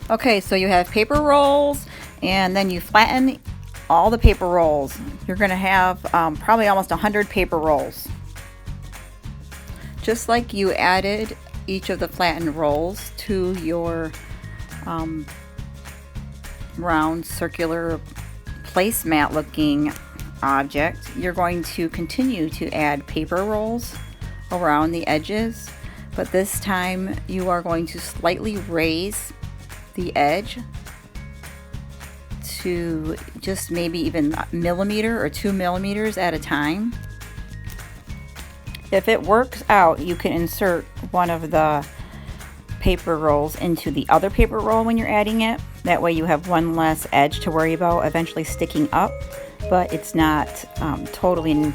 Okay, so you have paper rolls, and then you flatten all the paper rolls. You're going to have probably almost 100 paper rolls. Just like you added each of the flattened rolls to your round circular placemat looking object, you're going to continue to add paper rolls around the edges, but this time you are going to slightly raise the edge to just maybe even a millimeter or 2 millimeters at a time. If it works out, you can insert one of the paper rolls into the other paper roll when you're adding it. That way you have one less edge to worry about eventually sticking up, but it's not totally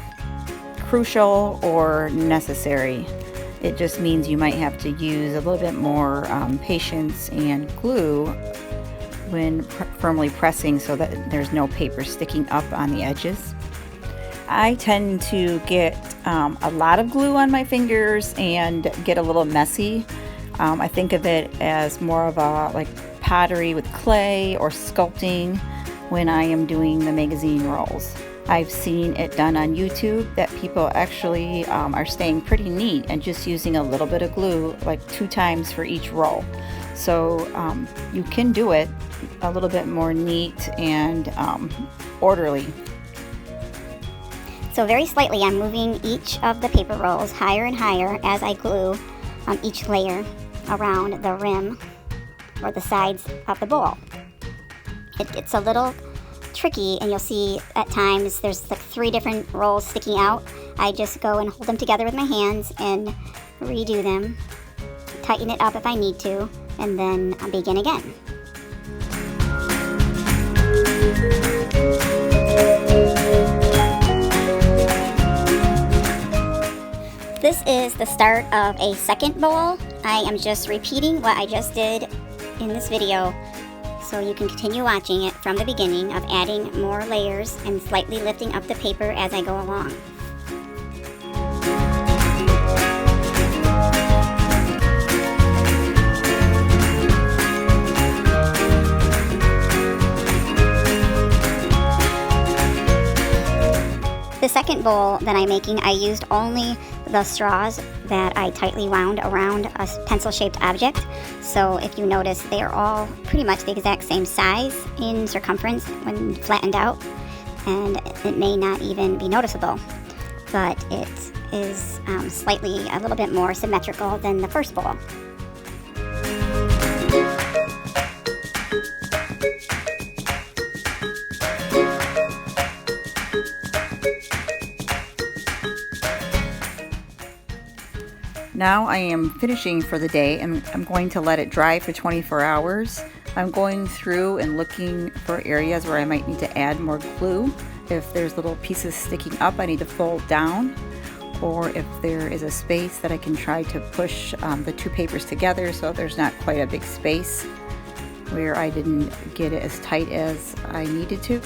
crucial or necessary. It just means you might have to use a little bit more patience and glue when firmly pressing so that there's no paper sticking up on the edges. I tend to get a lot of glue on my fingers and get a little messy. I think of it as more of a like pottery with clay or sculpting when I am doing the magazine rolls. I've seen it done on YouTube that people actually are staying pretty neat and just using a little bit of glue, like 2 times for each roll. So you can do it a little bit more neat and orderly. So very slightly I'm moving each of the paper rolls higher and higher as I glue each layer around the rim or the sides of the bowl. It's a little tricky, and you'll see at times there's like 3 different rolls sticking out. I just go and hold them together with my hands and redo them, tighten it up if I need to, and then I'll begin again. This is the start of a second bowl. I am just repeating what I just did in this video, so you can continue watching it from the beginning of adding more layers and slightly lifting up the paper as I go along. The second bowl that I'm making, I used only the straws that I tightly wound around a pencil-shaped object. So if you notice, they are all pretty much the exact same size in circumference when flattened out, and it may not even be noticeable, but it is slightly a little bit more symmetrical than the first bowl. Now I am finishing for the day, and I'm going to let it dry for 24 hours. I'm going through and looking for areas where I might need to add more glue. If there's little pieces sticking up, I need to fold down, or if there is a space that I can try to push the 2 papers together so there's not quite a big space where I didn't get it as tight as I needed to.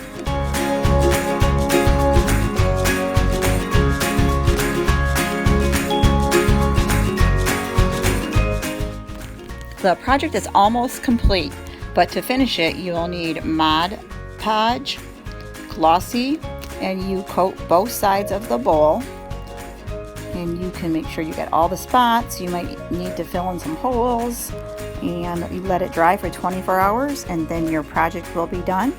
The project is almost complete, but to finish it you'll need Mod Podge, Glossy, and you coat both sides of the bowl, and you can make sure you get all the spots. You might need to fill in some holes, and you let it dry for 24 hours and then your project will be done.